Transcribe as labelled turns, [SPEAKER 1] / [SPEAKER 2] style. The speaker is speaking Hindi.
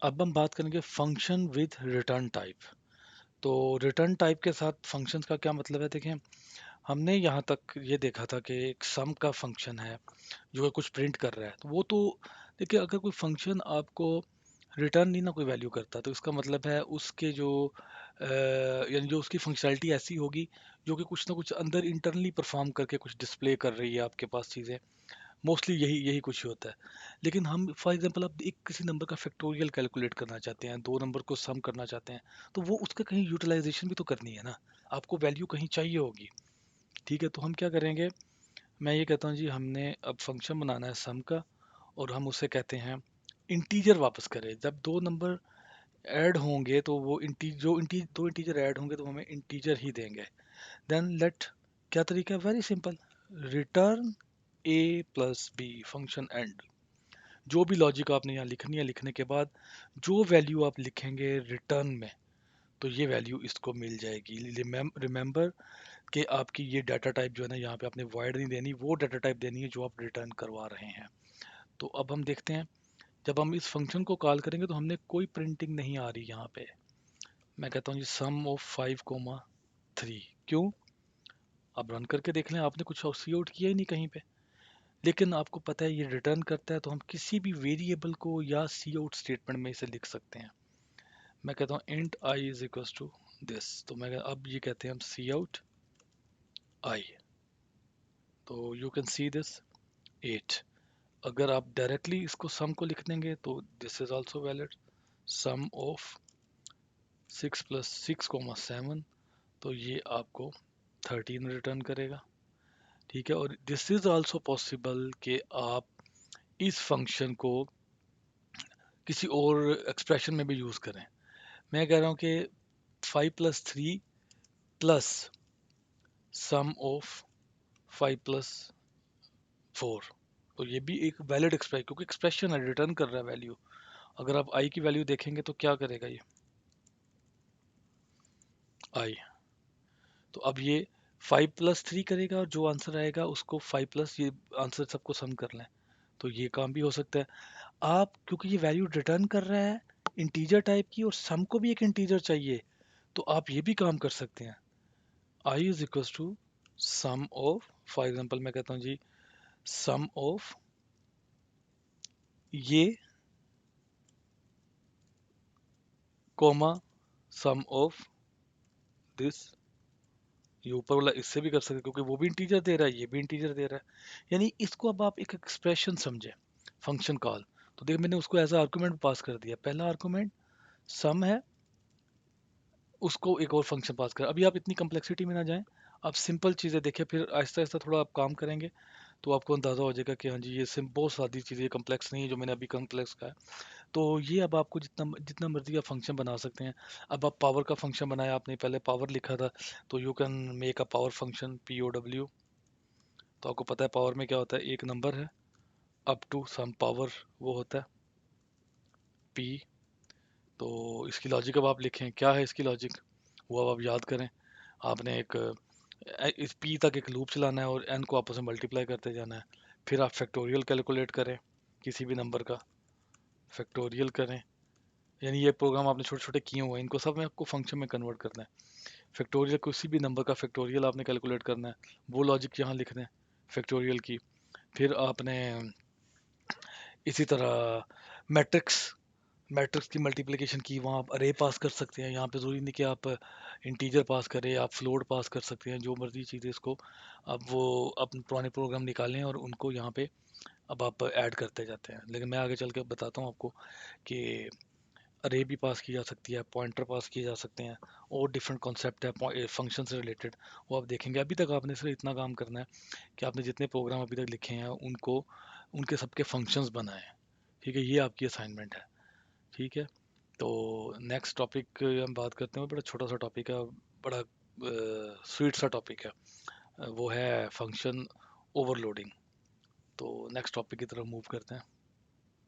[SPEAKER 1] अब हम बात करेंगे फंक्शन विद रिटर्न टाइप। तो रिटर्न टाइप के साथ फंक्शंस का क्या मतलब है, देखें। हमने यहाँ तक ये देखा था कि एक सम का फंक्शन है जो है कुछ प्रिंट कर रहा है, तो वो तो देखिए, अगर कोई फंक्शन आपको रिटर्न नहीं ना कोई वैल्यू करता, तो इसका मतलब है उसके जो यानी जो उसकी फंक्शनैलिटी ऐसी होगी जो कि कुछ ना कुछ अंदर इंटरनली परफॉर्म करके कुछ डिस्प्ले कर रही है आपके पास चीज़ें। मोस्टली यही यही कुछ होता है। लेकिन हम फॉर एग्जांपल अब एक किसी नंबर का फैक्टोरियल कैलकुलेट करना चाहते हैं, दो नंबर को सम करना चाहते हैं, तो वो उसका कहीं यूटिलाइजेशन भी तो करनी है ना। आपको वैल्यू कहीं चाहिए होगी। ठीक है, तो हम क्या करेंगे। मैं ये कहता हूँ जी, हमने अब फंक्शन बनाना है सम का, और हम उसे कहते हैं इंटीजर वापस करें। जब दो नंबर ऐड होंगे तो वो दो इंटीजर ऐड होंगे तो हमें इंटीजर ही देंगे। देन लेट, क्या तरीका है, very simple. Return a plus b function end. जो भी लॉजिक आपने यहाँ लिखनी है, लिखने के बाद जो वैल्यू आप लिखेंगे रिटर्न में, तो ये वैल्यू इसको मिल जाएगी। रिमेंबर कि आपकी ये डाटा टाइप जो है ना, यहाँ पे आपने वॉइड नहीं देनी, वो डाटा टाइप देनी है जो आप रिटर्न करवा रहे हैं। तो अब हम देखते हैं, जब हम इस फंक्शन को कॉल करेंगे तो हमने कोई प्रिंटिंग नहीं आ रही यहाँ पे। मैं कहता हूँ जी सम ऑफ 5, 3। क्यों? आप रन करके देख लें, आपने कुछ सी आउट किया ही नहीं कहीं पे। लेकिन आपको पता है ये रिटर्न करता है, तो हम किसी भी वेरिएबल को या सी आउट स्टेटमेंट में इसे लिख सकते हैं। मैं कहता हूँ int I is equal to this. तो मैं अब ये कहते हैं हम सी आउट आई। तो यू कैन सी दिस 8। अगर आप डायरेक्टली इसको सम को लिख देंगे तो this is also valid. Sum of 6 + 6, 7, तो ये आपको 13 रिटर्न करेगा। ठीक है, और दिस इज आल्सो पॉसिबल कि आप इस फंक्शन को किसी और एक्सप्रेशन में भी यूज करें। मैं कह रहा हूँ कि 5 + 3 प्लस सम ऑफ 5 + 4, तो ये भी एक वैलिड एक्सप्रेशन, क्योंकि एक्सप्रेशन है, रिटर्न कर रहा है वैल्यू। अगर आप आई की वैल्यू देखेंगे तो क्या करेगा ये आई। तो अब ये 5 + 3 करेगा, और जो आंसर आएगा उसको 5 प्लस ये आंसर सबको सम कर लें, तो ये काम भी हो सकता है। आप क्योंकि ये वैल्यू रिटर्न कर रहा है इंटीजर टाइप की, और सम को भी एक इंटीजर चाहिए, तो आप ये भी काम कर सकते हैं। I is equal to sum of, for example मैं कहता हूँ जी सम ऑफ ये कोमा सम ऑफ दिस। ये ऊपर वाला इससे भी कर सकते हैं, क्योंकि वो भी इंटीजर दे रहा है, ये भी इंटीजर दे रहा है। यानी इसको अब आप एक एक्सप्रेशन समझे, फंक्शन कॉल। तो देखिए, मैंने उसको एज आर्गुमेंट पास कर दिया। पहला आर्गुमेंट सम है, उसको एक और फंक्शन पास कर। अभी आप इतनी कम्प्लेक्सिटी में ना जाएं, आप सिंपल चीज़ें देखिए, फिर आहिस्ता आहिस्ता थोड़ा आप काम करेंगे तो आपको अंदाज़ा हो जाएगा कि हाँ जी, ये सिम बहुत सादी चीज़ें, कम्प्लेक्स नहीं है जो मैंने अभी कम्प्लेक्स कहा है। तो ये अब आपको जितना जितना मर्जी आप फंक्शन बना सकते हैं। अब आप पावर का फंक्शन बनाया, आपने पहले पावर लिखा था, तो you can make a power function POW। तो आपको पता है पावर में क्या होता है, एक नंबर है अप टू सम पावर, वो होता है P। तो इसकी लॉजिक अब आप लिखें, क्या है इसकी लॉजिक, वो अब आप याद करें। आपने एक इस P तक एक लूप चलाना है और n को आपस में मल्टीप्लाई करते जाना है। फिर आप फैक्टोरियल कैलकुलेट करें, किसी भी नंबर का फैक्टोरियल करें। यानी ये प्रोग्राम आपने छोटे छोटे किए हुए हैं, इनको सब में आपको फंक्शन में कन्वर्ट करना है। फैक्टोरियल, किसी भी नंबर का फैक्टोरियल आपने कैलकुलेट करना है, वो लॉजिक यहाँ लिख दें फैक्टोरियल की। फिर आपने इसी तरह मैट्रिक्स मैट्रिक्स की मल्टीप्लिकेशन की, वहाँ आप अरे पास कर सकते हैं। यहाँ पे ज़रूरी नहीं कि आप इंटीजर पास करें, आप फ्लोट पास कर सकते हैं, जो मर्जी चीज़ है इसको। अब वो अपने पुराने प्रोग्राम निकालें और उनको यहाँ पे अब आप ऐड करते जाते हैं। लेकिन मैं आगे चल के बताता हूँ आपको कि अरे भी पास की जा सकती है, पॉइंटर पास किए जा सकते हैं, और डिफरेंट कॉन्सेप्ट है फंक्शन से रिलेटेड, वो आप देखेंगे। अभी तक आपने सिर्फ इतना काम करना है कि आपने जितने प्रोग्राम अभी तक लिखे हैं उनको, उनके सबके फंक्शंस बनाए हैं। ठीक है, ये आपकी असाइनमेंट है। ठीक है, तो नेक्स्ट टॉपिक हम बात करते हैं, बड़ा छोटा सा टॉपिक है, बड़ा स्वीट सा टॉपिक है। वो है फंक्शन ओवरलोडिंग। तो नेक्स्ट टॉपिक की तरफ मूव करते हैं।